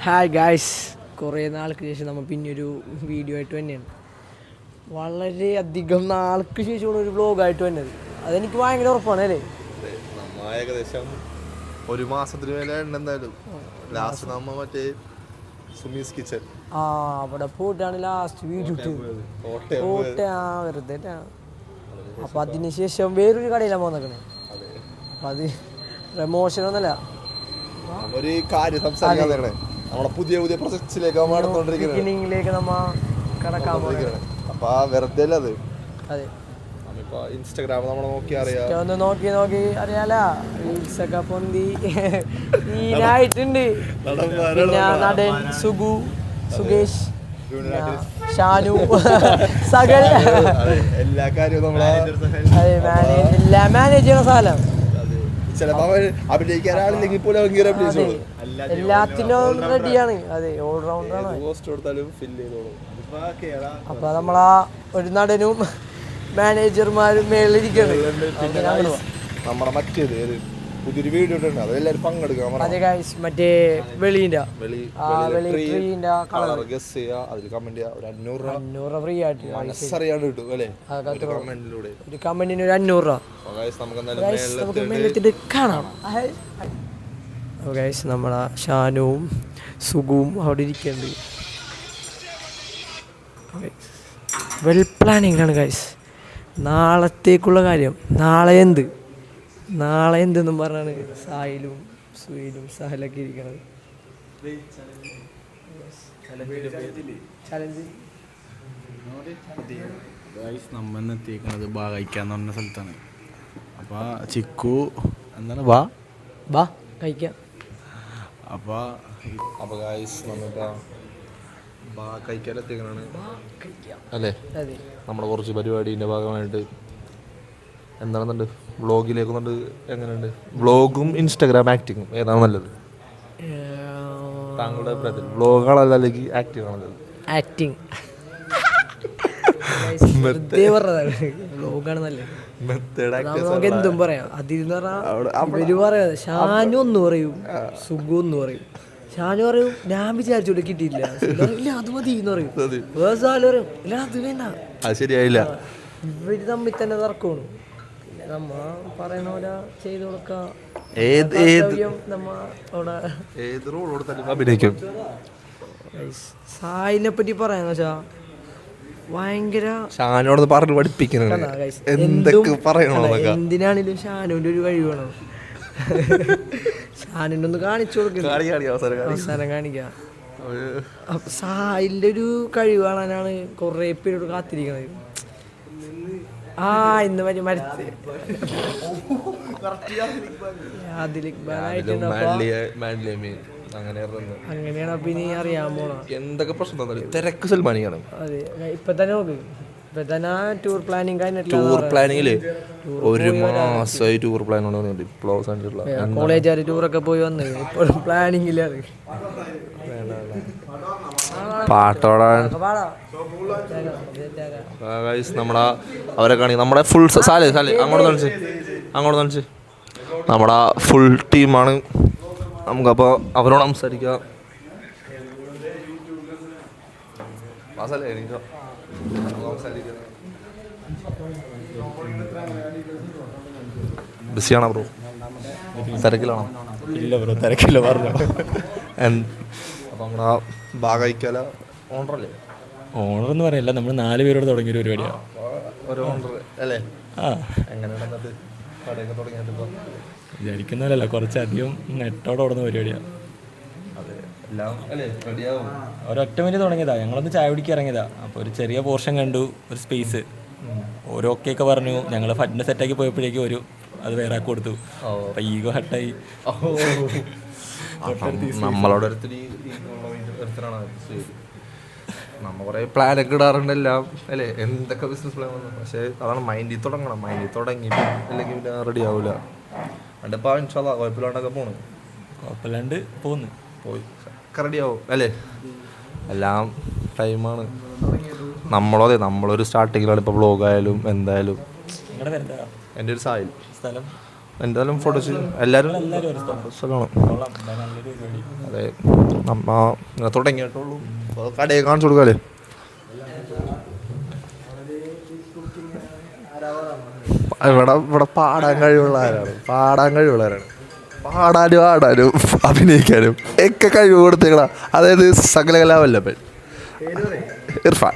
Hi guys, കുറേ നാൾക്ക് ശേഷം നമ്മൾ പിന്നൊരു വീഡിയോ ആയിട്ട് തന്നെയാണ്. വളരെയധികം നാൾക്ക് ശേഷമുള്ള ഒരു വ്ലോഗായിട്ട് വന്നത്. അതെനിക്ക് ഭയങ്കര ഉറപ്പാണ് അല്ലേ. ഏകദേശം ഒരു മാസത്തിന് മേലെ എന്തായാലും ലാസ്റ്റ് നമ്മ മറ്റേ സുമീസ് കിച്ചൺ അവിടെ പോയിട്ടാണ് ലാസ്റ്റ് വീഡിയോ ഇട്ടത്. വെറുതെ. അപ്പം അതിന് ശേഷം വേറൊരു കടയിലാണ് പോകുന്നേക്കണേ. അപ്പം അത് പ്രമോഷനൊന്നുമല്ല, ഒരു കാര്യം സംസാരിക്കാൻ നമ്മളെ പുതിയ പുതിയ പ്രൊജക്ട്സിലേക്ക് ബിഗിനിങ്ങിലേക്ക് നമ്മ കടക്കാൻ പോകുന്നത്. അപ്പൊ വെറുതെ അല്ല അത്. അതെ, നമ്മളിപ്പോ ഇൻസ്റ്റാഗ്രാം നമ്മളെ നോക്കി അറിയാം, ഒന്ന് നോക്കി അറിയാലോ. റീൽസ് ഒക്കെ പൊന്തി ഈനായിട്ടുണ്ട്. പിന്നെ നടൻ സുഗേഷ്, ഷാനു, സകൽ എല്ലാ കാര്യവും എല്ലാ മാനേജ് ചെയ്യുന്ന സ്ഥലം. അഭിനയിക്കാനാളില്ലെങ്കിൽ പോലും എല്ലാത്തിനും റെഡിയാണ്. അതെ, ഓൾറൗണ്ടറാണ്. അപ്പൊ നമ്മളാ ഒരു നടനും മാനേജർമാരും മേളിലിരിക്കണം. നമ്മുടെ മറ്റേത് പുതിയൊരു വീഡിയോ ഉണ്ട്, അതെല്ലാരും പങ്കെടുക്കാം. അതെ ഗൈസ്, മറ്റേ വെളിന്റെ കളർ ഗസ് ചെയ്യുക, അതിൽ കമന്റ് ചെയ്യുക. ഒരു 500 രൂപ ഫ്രീ ആയിട്ട് മനസ്സറിയാണ്ട് കിട്ടും അല്ലേ കമന്റിലൂടെ. ഒരു കമന്റിന് ഒരു 500 രൂപ നമുക്ക് മേലെത്തിട്ട് കാണാം. ഗൈസ്, നമ്മളെ ഷാനുവും സുഖവും അവിടെ ഇരിക്കുന്നുണ്ട്. Well പ്ലാനിങ്ങിലാണ് guys. നാളത്തേക്കുള്ള കാര്യം, നാളെ എന്തെന്നും പറഞ്ഞാണ് സായിലും സുഹൈലും സഹലൊക്കെ ഇരിക്കുന്നത്. നമ്മന്ന് എത്തിക്കുന്നത് കഴിക്കാന്ന് പറഞ്ഞ സ്ഥലത്താണ്. അപ്പോൾ ചിക്കു എന്താണ് ബാ കഴിക്കാം. അപ്പോൾ ഗൈസ് നമ്മളിപ്പോൾ കഴിക്കാനെത്തിക്കണാണ് അല്ലേ. നമ്മുടെ കുറച്ച് പരിപാടീൻ്റെ ഭാഗമായിട്ട് എന്താണെന്നുണ്ട് വ്ളോഗിലേക്കുന്നുണ്ട്. എങ്ങനെയുണ്ട് വ്ളോഗും ഇൻസ്റ്റാഗ്രാം ആക്ടിങ്ങും ഏതാണ് നല്ലത് താങ്കളുടെ അഭിപ്രായത്തിൽ? വ്ളോഗാണല്ലോ അല്ലെങ്കിൽ ആക്ടിങ് ആണല്ലോ? ആക്ടിങ് വ്ളോഗാണ് നല്ലത്. നമുക്ക് എന്തും പറയാം. അതിന്ന് പറഞ്ഞാൽ പറയാ ഷാനു ഒന്ന് പറയും, സുഖു ഒന്ന് പറയും. ഷാനു പറയും ഞാൻ വിചാരിച്ചോളൂ കിട്ടിയില്ല, ഇല്ല അത് മതി എന്ന് പറയും. വേറെ പറയും ഇല്ല അത് വേണ്ട, അത് ശരിയായില്ല. ഇവര് തമ്മിൽ തന്നെ തർക്കമാണ്. പിന്നെ നമ്മ പറയണ പോലെ ചെയ്ത് കൊടുക്കാം. അഭിനയിക്കും. സായിനെ പറ്റി പറയാന്ന് വെച്ചാ ഭയങ്കര ഷാനോട് പറഞ്ഞു പഠിപ്പിക്കുന്നത് എന്തൊക്കെ പറയണോ. എന്തിനാണെങ്കിലും ഷാനുവിന്റെ ഒരു കഴിവ് വേണം. ഷാനുവിന്റെ ഒന്ന് കാണിച്ചു കൊടുക്കുക, അവസാനം കാണിക്കാം. സായിന്റെ ഒരു കഴിവ് കാണാനാണ് കൊറേ പേരോട് കാത്തിരിക്കണത്. ഇന്ന് മറ്റേ മരത്ത് അങ്ങനെയാണ്. അപ്പൊ ഇനി അറിയാൻ പോണ എന്തൊക്കെ പ്രശ്നം തിരക്ക് സൽമാനിയാണ്. അതെ, ഇപ്പൊ തന്നെ നോക്ക്, ഇപ്പൊ തന്നെ ടൂർ പ്ലാനിങ് കഴിഞ്ഞിട്ട് ടൂർ പ്ലാനിങ്ങില് ഒരു മാസമായി ടൂർ പ്ലാൻ കോളേജുകാർ ടൂറൊക്കെ പോയി വന്ന് ഇപ്പോഴും പ്ലാനിങ്ങിലാണ്. പാട്ടോടാൻ നമ്മളെ അവരെ കാണിക്കും. നമ്മുടെ ഫുൾ സാലേ അങ്ങോട്ട് നണിച്ച് നമ്മുടെ ഫുൾ ടീമാണ്. നമുക്കപ്പോൾ അവരോട് സംസാരിക്കാം. ബിസിയാണോ ബ്രോ? തിരക്കിലാണോ? ഇല്ല ബ്രോ, തിരക്കില്ല പറഞ്ഞു. അപ്പം നമ്മളാ ഭാഗിക്കല ഓണറല്ലേ? ഓണർ എന്ന് പറയല്ല, നമ്മൾ 4 പേരോട് തുടങ്ങിയൊരു പരിപാടിയാണ്. ഒരു ഓണർ അല്ലേ? എങ്ങനെയാണ് കടയൊക്കെ തുടങ്ങിയിട്ട്? ഇപ്പോൾ വിചാരിക്കുന്നതല്ല, കുറച്ചധികം നെട്ടോടെ ഓടുന്ന പരിപാടിയാണ്. ഒരൊറ്റ മിനിറ്റ് തുടങ്ങിയതാണ്. ഞങ്ങളൊന്ന് ചായ പിടിക്കാൻ ഇറങ്ങിയതാണ്. അപ്പോൾ ഒരു ചെറിയ പോർഷൻ കണ്ടു, ഒരു സ്പേസ് ഓരോ ഒക്കെ പറഞ്ഞു. ഞങ്ങൾ ഫണ്ടിന് സെറ്റാക്കി പോയപ്പോഴേക്കും അത് വേറെ ആക്കി കൊടുത്തു. അപ്പം ഈഗോ ഹട്ടായി. നമ്മളോട് നമ്മ കുറേ പ്ലാനൊക്കെ ഇടാറുണ്ട് എല്ലാം അല്ലേ, എന്തൊക്കെ ബിസിനസ് പ്ലാൻ വന്നു. പക്ഷേ അതാണ് മൈൻഡിൽ തുടങ്ങണം. മൈൻഡിൽ തുടങ്ങിയിട്ട് അല്ലെങ്കിൽ പിന്നെ റെഡി ആവില്ല. എൻ്റെ ഇപ്പോൾ ഇൻഷാല്ലാ കുഴപ്പമില്ലാണ്ടൊക്കെ കുഴപ്പമില്ലാണ്ട് പോയി റെഡി ആവും അല്ലേ. എല്ലാം ടൈമാണ്. നമ്മളൊരു സ്റ്റാർട്ടിങ്ങിലാണ് ഇപ്പോൾ വ്ളോഗായാലും എന്തായാലും. നിങ്ങളുടെ പേരെന്താ? എൻ്റെ ഒരു സായിൽ. സ്ഥലം എന്തായാലും ഫോട്ടോസ് എല്ലാവരും എല്ലാവരും ഒരു സ്ഥലം കാണും. കൊള്ളാം. നല്ലൊരു പരിപാടി. അതെ, നമ്മ ഇങ്ങനെ തുടങ്ങിയിട്ടുള്ളൂ. കടയെ കാണിച്ചു കൊടുക്കാല്ലേ. ഇവിടെ പാടാൻ കഴിവുള്ളവരാണ്, പാടാനും ആടാനും അഭിനയിക്കാനും ഒക്കെ കഴിവ് കൊടുത്തേക്കണ. അതായത് സകലകലാവല്ലഭൻ ഇർഫാൻ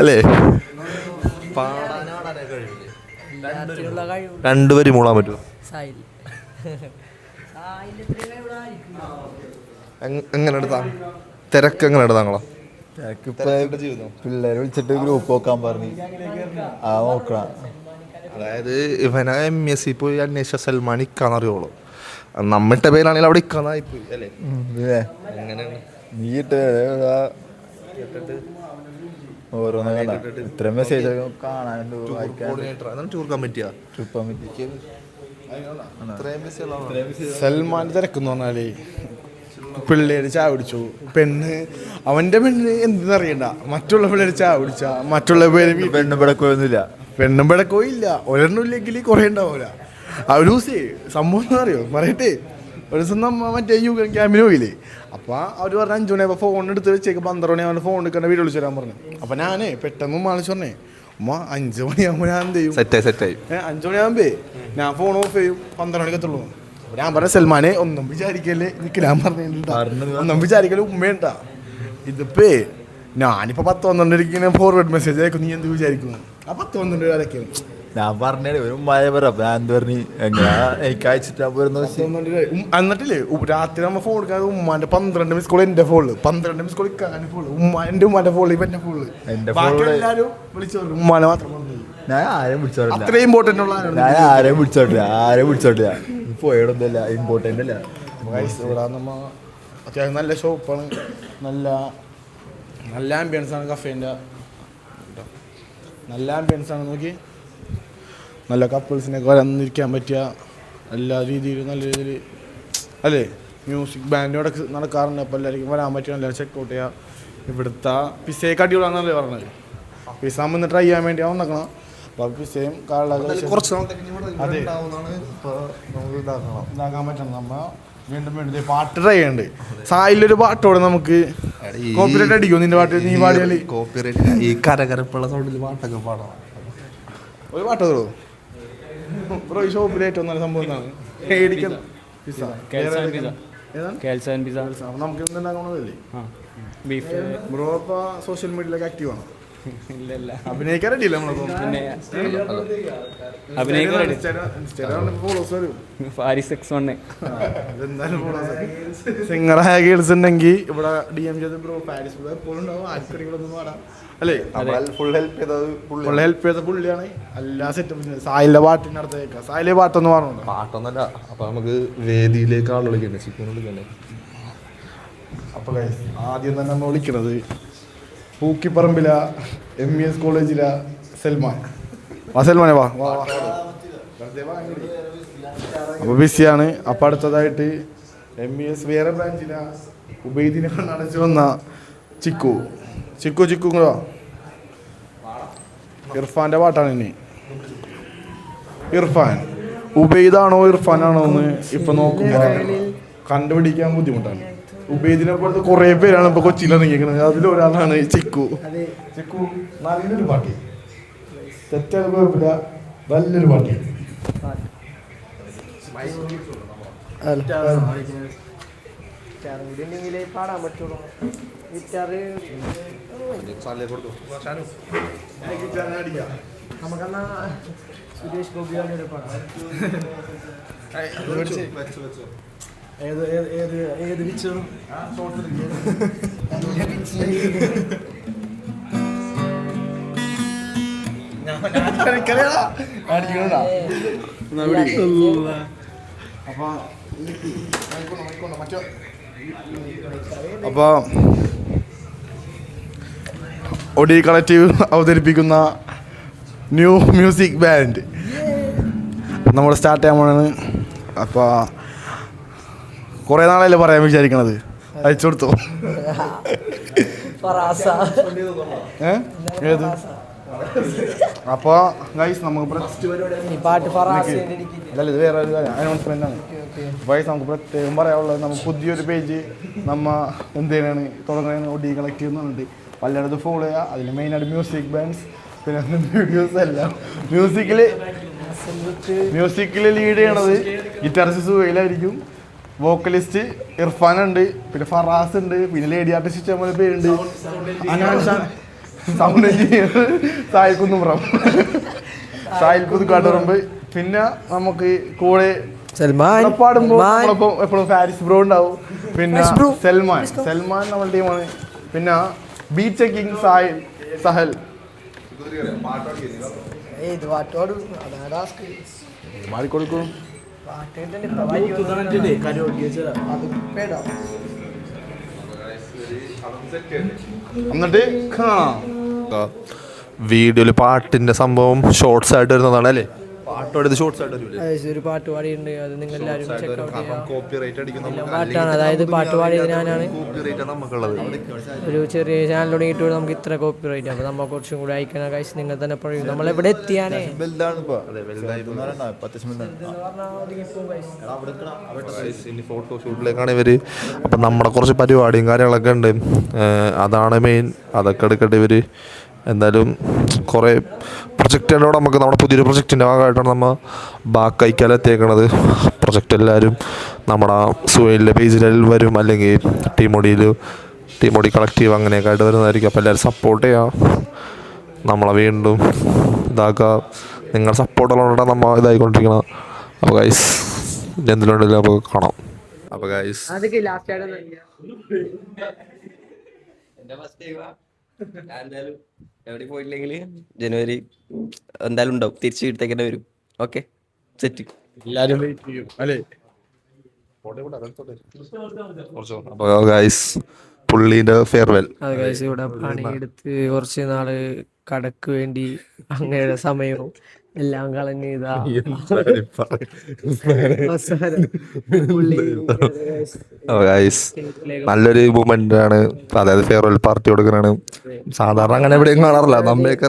അല്ലേ? രണ്ടുപേരും മൂളാൻ പറ്റുമോ? എങ്ങനെ എടുത്താ തിരക്ക്? എങ്ങനെ എടുത്താങ്ങളോ പിള്ളേരെ വിളിച്ചിട്ട് ഗ്രൂപ്പ് നോക്കാൻ പറഞ്ഞു. ആ നോക്കണം. അതായത് ഇവനെ MES പോയി അന്വേഷിച്ച സൽമാൻ ഇക്കാന്നറിയോളൂ. നമ്മിട്ട പേരാണെങ്കിൽ അവിടെ ഇക്കാന്നായിപ്പോയി അല്ലേ? എങ്ങനെയാണ് നീ ഇട്ട് ഓരോന്ന് ഇത്ര മെസ്സേജ് കാണാനുണ്ട്. ടൂർ കമ്മിറ്റിയാ സൽമാൻ തിരക്കെന്ന് പറഞ്ഞാലേ പിള്ളേര് ചായ കുടിച്ചു. അവന്റെ പെണ്ണ് എന്തെന്നറിയണ്ട, മറ്റുള്ള പിള്ളേര് ചായ കുടിച്ച മറ്റുള്ള പേര് പെണ്ണും പിടക്കൊന്നുമില്ല. പെണ്ണും പിടക്കോ ഇല്ല. ഒരെണ്ണം ഇല്ലെങ്കിൽ കുറേ ഉണ്ടാവില്ല. ആ ഒരു ദിവസേ സംഭവം എന്താ അറിയോ പറയട്ടെ. ഒരു ദിവസം നമ്മ മറ്റേ യുഗൻ ക്യാമ്പിന് പോയില്ലേ. അപ്പോൾ അവർ പറഞ്ഞ 5 മണിയാകുമ്പോൾ ഫോൺ എടുത്ത് വെച്ചേക്ക് 12 മണിയാകുമ്പോൾ ഫോൺ എടുക്കേണ്ട വീട് വിളിച്ചു തരാൻ പറഞ്ഞു. അപ്പോൾ ഞാനേ പെട്ടെന്ന് മാളിച്ച് പറഞ്ഞേ, ഉമ്മ 5 മണിയാകുമ്പോൾ ഞാൻ എന്ത് ചെയ്യും, സെറ്റായി 5 മണിയാകുമ്പേ ഞാൻ ഫോൺ ഓഫ് ചെയ്യും, 12 മണിക്ക് എത്തുള്ളൂ. അപ്പോൾ ഞാൻ പറഞ്ഞ സൽമാനെ ഒന്നും വിചാരിക്കല്ലേ, എനിക്ക് ഞാൻ പറഞ്ഞിട്ടുണ്ടാ ഒന്നും വിചാരിക്കല് ഉമ്മയുണ്ടാ. ഇതിപ്പേ ഞാനിപ്പോൾ 10-12 ഫോർവേഡ് മെസ്സേജ് അയക്കും, നീ എന്ത് വിചാരിക്കുന്നു? ആ 10-12 അയക്കും. ഞാൻ പറഞ്ഞേ ഒരു ഉമ്മായ പറയാം. ഞാൻ എന്ത് പറഞ്ഞു എങ്ങനെയാ എനിക്ക് അയച്ചിട്ടാ പോരുന്ന. എന്നിട്ടില്ലേ രാത്രി നമ്മ ഫോൺ എടുക്കാതെ ഉമ്മാന്റെ 12 മിസ് കോൾ എന്റെ ഫോണില്, 12 മിസ് കോൾ ഇക്കാന്റെ ഫോണില്, എന്റെ ഉമ്മാന്റെ ഫോണിൽ ഇവന്റെ ഫോണില്. എല്ലാരും വിളിച്ചു ഉമ്മാനെ മാത്രം ഞാൻ ആരെയും വിളിച്ചോട്ടില്ല. അത്രയും ഇമ്പോർട്ടന്റ് ഉള്ള ഞാൻ ആരെയും വിളിച്ചോട്ടില്ല. പോയതൊന്നുമല്ല, ഇമ്പോർട്ടൻ്റ് അല്ല. ഇവിടെ നമ്മ അത്യാവശ്യം നല്ല ഷോപ്പാണ്, നല്ല ആംബിയൻസ് ആണ്. കഫേൻ്റെ നല്ല ആംബിയൻസ് ആണ്. നോക്കി നല്ല കപ്പിൾസിനൊക്കെ വന്നിരിക്കാൻ പറ്റിയ എല്ലാ രീതിയിലും നല്ല രീതിയിൽ അല്ലേ. മ്യൂസിക് ബാൻഡോടെ നടക്കാറുണ്ട്. അപ്പോൾ എല്ലാവർക്കും വരാൻ പറ്റിയ എല്ലാവരും ചെക്കൗട്ട് ചെയ്യുക. ഇവിടുത്തെ പിസയൊക്കെ അടിപൊളിയാണെന്നല്ലേ പറഞ്ഞത്. പിസ വന്ന് ട്രൈ ചെയ്യാൻ വേണ്ടി അവൻ നിൽക്കണം. അപ്പോൾ പിസയും കുറച്ച് അതെ ഇതാക്കാൻ പറ്റണം. നമ്മൾ വീണ്ടും പാട്ട് ട്രൈ ചെയ്യണ്ട്. സായിലൊരു പാട്ടോടെ നമുക്ക് കോപ്പിറൈറ്റ് അടിക്കും. നിന്റെ പാട്ട് നീ പാടിയാൽ കോപ്പിറൈറ്റ്. ഈ കരകരപ്പുള്ള സൗണ്ടിൽ പാട്ടൊക്കെ പാടാം. ഒരു പാട്ട് തരുമോ ബ്രോ? ഈ ഷോപ്പിൽ ഏറ്റവും നല്ല സംഭവം എന്താണ്? നമുക്ക് എന്തുണ്ടാക്കണതല്ലേ ബ്രോ? ഇപ്പോൾ സോഷ്യൽ മീഡിയയിലൊക്കെ ആക്റ്റീവ് ആണ്. അഭിനയിക്കാൻ റെഡിയില്ല നമ്മളിപ്പോൾ. സിംഗറായ ഗേൾസ് ഉണ്ടെങ്കിൽ ഇവിടെ DM ചെയ്ത് ബ്രോ പാരീസ് എപ്പോഴും ഉണ്ടാവും. ആർക്കടികളൊന്നും പാടാം അല്ലേ? ഫുൾ ഹെൽപ്പ് ചെയ്ത പുള്ളിയാണ്. എല്ലാ സെറ്റപ്പ് സായിലെ പാട്ടിൻ്റെ അടുത്ത് കേൾക്കാം. സായിലെ പാട്ടൊന്നും പാടുന്നുണ്ടോ? പാട്ടൊന്നല്ല. അപ്പൊ നമുക്ക് വേദിയിലേക്ക് ആൾ വിളിക്കണ്ടേ, ചിക്കൻ വിളിക്കണ്ടേ? അപ്പോൾ ആദ്യം തന്നെ നമ്മൾ വിളിക്കണത് പൂക്കിപ്പറമ്പില MES കോളേജില സൽമാൻ. സൽമാനെ വാ. അപ്പോൾ ബിസിയാണ്. അപ്പോൾ അടുത്തതായിട്ട് MES വേറെ ബ്രാഞ്ചില ഉബൈദിനെ കണ്ണടച്ച് വന്ന ചിക്കു. ഇർഫാൻ്റെ പാട്ടാണ് ഇനി. ഇർഫാൻ ഉബൈദാണോ ഇർഫാനാണോ എന്ന് ഇപ്പം നോക്കുമ്പോൾ കണ്ടുപിടിക്കാൻ ബുദ്ധിമുട്ടാണ്. ഉബൈദിനെ പോലത്തെ കുറേ പേരാണ് ഇപ്പോൾ കൊച്ചിയിൽ ഇറങ്ങിയിരിക്കുന്നത്. അതിലൊരാളാണ് ചിക്കു. നല്ലൊരു പാട്ട്, തെറ്റാണ് കുഴപ്പമില്ല, നല്ലൊരു പാട്ട്. പാടാൻ പറ്റുള്ളൂ. നമുക്കെന്നാ സുരേഷ് ഗോപിയുടെ പാടാം. ഏത് വിച്ചു അപ്പോൾ ഒഡി കളക്റ്റീവ് അവതരിപ്പിക്കുന്ന ന്യൂ മ്യൂസിക് ബാൻഡ് നമ്മൾ സ്റ്റാർട്ട് ചെയ്യാൻ പോണാണ്. അപ്പോൾ കുറേ നാളല്ലേ പറയാൻ വിചാരിക്കണത്, അയച്ചു കൊടുത്തോ. ഏത് അപ്പോൾ ഗൈസ് നമുക്ക് നെക്സ്റ്റ് ഈ പാട്ട് ഫറാസ് അല്ല ഇത് വേറെ ഒരു അനൗൺസ്മെന്റ് ആണ്. ഗൈസ് നമുക്ക് പ്രത്യേകം പറയാനുള്ളത് നമ്മൾ പുതിയൊരു പേജ് എന്തിനാണ് തുടങ്ങുന്നത് ഒഡി കളക്റ്റീവ് എന്ന് പറഞ്ഞിട്ട് പലയിടത്തും ഫോളോ ചെയ്യുക. അതിൽ മെയിനായിട്ട് മ്യൂസിക് ബാൻഡ്സ് പിന്നെ വീഡിയോസ് എല്ലാം മ്യൂസിക്കിൽ ലീഡ് ചെയ്യണത് ഗിറ്റാറിസ്റ്റ് സുഹൈലായിരിക്കും. വോക്കലിസ്റ്റ് ഇർഫാൻ ഉണ്ട്, പിന്നെ ഫറാസ് ഉണ്ട്, പിന്നെ ലേഡി ആർട്ടിസ്റ്റ് ഇഷ്ടംപോലെ പേരുണ്ട്. Sound engineer Sahil Kunnumpuram, Sahil Kunnukattuparamb. പിന്നെ നമുക്ക് കൂടെ പാടുമ്പോൾ നമ്മളൊപ്പം എപ്പോഴും ഫാരിസ് ബ്രോ ഉണ്ടാവും. പിന്നെ സൽമാൻ നമ്മുടെ ടീമാണ്. പിന്നെ ബീറ്റ് ചെക്കിങ് സഹൽ. മാറിക്കൊടുക്കും എന്നിട്ട് വീഡിയോയില് പാട്ടിന്റെ സംഭവം ഷോർട്സ് ആയിട്ട് വരുന്നതാണ് അല്ലേ? പാട്ടോടെ ഷോർട്സ് ആയിട്ട് വരില്ലേ? ഒരു പാട്ട് പാടിയുണ്ട്, അത് നിങ്ങൾ എല്ലാവരും ചെക്ക് ഔട്ട് ചെയ്യുക. കോപ്പിറൈറ്റ് അടിക്കുന്ന പാട്ടാണ്, അതായത് പാട്ട് പാടിയത് ഞാനാണ്. കോപ്പിറൈറ്റ് നമുക്കുള്ളത്. ഒരു ചെറിയ ചാനൽ തുടങ്ങിയിട്ട് നമുക്ക് ഇത്ര കോപ്പിറൈറ്റ്, അപ്പോൾ നമ്മൾ കുറച്ചും കൂടി അയക്കണം കഴിച്ച് നിങ്ങൾ തന്നെ പറയും. നമ്മളെവിടെ എത്തിയാനേ ഇനി ഫോട്ടോഷൂട്ടിലേക്കാണ് ഇവര്. അപ്പം നമ്മുടെ കുറച്ച് പരിപാടിയും കാര്യങ്ങളൊക്കെ ഉണ്ട്, അതാണ് മെയിൻ. അതൊക്കെ എടുക്കട്ടെ ഇവര്. എന്തായാലും കുറേ പ്രൊജക്റ്റിനോട് നമുക്ക് നമ്മുടെ പുതിയൊരു പ്രൊജക്റ്റിൻ്റെ ഭാഗമായിട്ടാണ് നമ്മൾ ബാക്കൈക്കാൽ എത്തിയേക്കണത്. പ്രൊജക്റ്റ് എല്ലാവരും നമ്മുടെ സുഹൈലിൻ്റെ പേജിൽ വരും, അല്ലെങ്കിൽ ടീമോടി കളക്റ്റീവ് അങ്ങനെയൊക്കെ ആയിട്ട് വരുന്നതായിരിക്കും. അപ്പോൾ എല്ലാവരും സപ്പോർട്ട് ചെയ്യാം, നമ്മളെ വീണ്ടും ഇതാക്കുക. നിങ്ങളുടെ സപ്പോർട്ടുള്ളതുകൊണ്ടാണ് നമ്മൾ ഇതായിക്കൊണ്ടിരിക്കണം. അപ്പോൾ ഗൈസ് എന്തെങ്കിലും ഉണ്ടെങ്കിലും നമുക്ക് കാണാം. അപ്പോൾ ഗൈസ് എന്തായാലും എവിടെ പോയില്ലെങ്കിൽ ജനുവരി എന്തായാലും ഉണ്ടാവും, തിരിച്ച് വീട്ടിലേക്ക് വരും. Okay set. എല്ലാവരും വെയിറ്റ് ചെയ്യും അല്ലേ? അപ്പോൾ ഗൈസ് പുള്ളീൻ്റെ ഫെയർവെൽ. അത് കഴിച്ച് ഇവിടെ പണിയെടുത്ത് കുറച്ച് നാള് കടക്ക് വേണ്ടി അങ്ങയുടെ സമയവും എല്ലാം കളഞ്ഞ് ഇതാ നല്ലൊരു മൂമെന്റ് ആണ്. അതായത് ഫെയർവെൽ പാർട്ടി കൊടുക്കാനാണ്. സാധാരണ അങ്ങനെ എവിടെയും കാണാറില്ല, നമ്മയൊക്കെ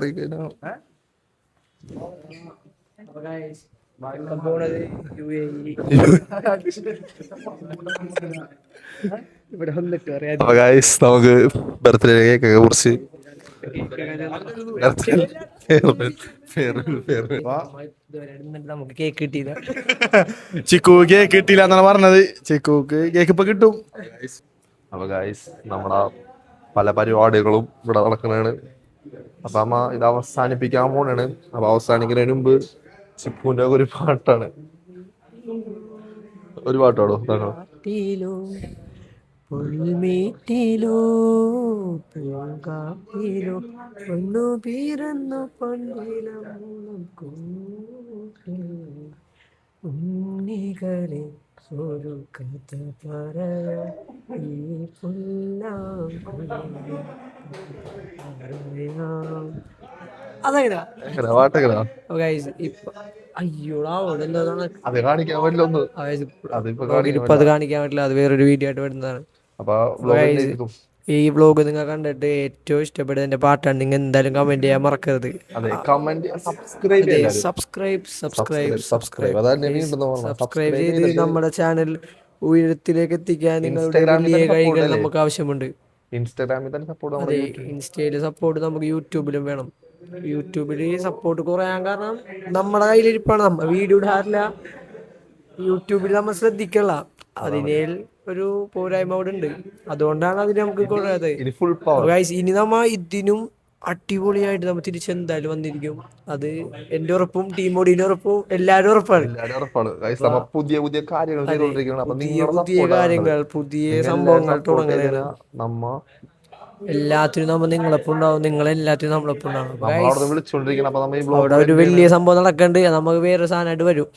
ഇവിടെ വന്നിട്ട് പറയാം. നമുക്ക് ബർത്ത്ഡേ കേക്കൊക്കെ കുറിച്ച് നമുക്ക് കേക്ക് കിട്ടിയില്ല. ചിക്കു കേക്ക് കിട്ടിയില്ല എന്നാണ് പറഞ്ഞത്. ചിക്കുക്ക് കേക്ക് ഇപ്പൊ കിട്ടും. അപ്പൊ ഗൈസ് നമ്മുടെ പല പരിപാടികളും ഇവിടെ നടക്കുന്നതാണ്. അപ്പൊ അമ്മ ഇത് അവസാനിപ്പിക്കാൻ പോണാണ്. അപ്പൊ അവസാനിക്കുന്നതിന് മുമ്പ് ചിപ്പുവിന്റെ ഒരു പാട്ടാണ്. ഒരു പാട്ടാണോ? പുൽമേട്ടിലോ പൂങ്കാപ്പിലോ ഒന്നു പിറന്നു ഉണ്ണികളെ ഒരു കഥ പറയാം ഈ അതെങ്ങനാ പാട്ടെങ്ങനാ? അയ്യോടാ അത് കാണിക്കാൻ പറ്റില്ല. ഒന്ന് ഇപ്പൊ അത് കാണിക്കാൻ പറ്റില്ല, അത് വേറൊരു വീഡിയോ ആയിട്ട് വരുന്നതാണ്. ഈ വ്ലോഗ് നിങ്ങൾ കണ്ടിട്ട് ഏറ്റവും ഇഷ്ടപ്പെട്ടത് എന്റെ പാട്ടാണ്. നിങ്ങൾ എന്തായാലും കമന്റ് ചെയ്യാൻ മറക്കരുത്. സബ്സ്ക്രൈബ് ചെയ്ത് നമ്മുടെ ചാനൽ ഉയരത്തിലേക്ക് എത്തിക്കാൻ നിങ്ങളുടെ വലിയ കൈകൾ നമുക്ക് ആവശ്യമുണ്ട്. ഇൻസ്റ്റയില് സപ്പോർട്ട് നമുക്ക് യൂട്യൂബിലും വേണം. യൂട്യൂബിൽ സപ്പോർട്ട് കുറയാൻ കാരണം നമ്മുടെ കയ്യിലിരിപ്പാണ്, നമ്മ വീഡിയോ ഇടാറില്ല. യൂട്യൂബിൽ നമ്മൾ ശ്രദ്ധിക്കല്ല, അതിനെ ഒരു പോരായ്മ അവിടെ ഉണ്ട്. അതുകൊണ്ടാണ് അതിന് നമുക്ക് കുറയാതെ. ഇനി നമ്മ ഇതിനും അടിപൊളിയായിട്ട് നമ്മൾ തിരിച്ചെന്തായാലും വന്നിരിക്കും. അത് എന്റെ ഉറപ്പും ടീമോടിന്റെ ഉറപ്പും എല്ലാവരും ഉറപ്പാണ്. പുതിയ പുതിയ കാര്യങ്ങൾ പുതിയ സംഭവങ്ങൾ തുടങ്ങുന്നതിന് എല്ലാത്തിനും നമ്മൾ നിങ്ങളൊപ്പം ഉണ്ടാവും. നിങ്ങളെല്ലാത്തിനും നമ്മളൊപ്പം ഉണ്ടാവും. അവിടെ ഒരു വലിയ സംഭവം നടക്കണ്ട്, നമുക്ക് വേറൊരു സാധനമായിട്ട് വരും.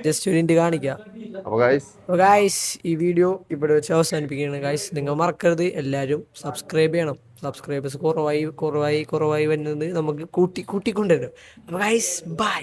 ജസ്റ്റ് ഒരു ഇൻഡ് കാണിക്കാം. ഈ വീഡിയോ ഇവിടെ വെച്ച് അവസാനിപ്പിക്കുകയാണ് ഗൈസ്. നിങ്ങൾ മറക്കരുത്, എല്ലാവരും സബ്സ്ക്രൈബ് ചെയ്യണം. സബ്സ്ക്രൈബേഴ്സ് കുറവായി വരുന്നത് നമുക്ക് കൂട്ടിക്കൊണ്ടുവരണം. Guys bye.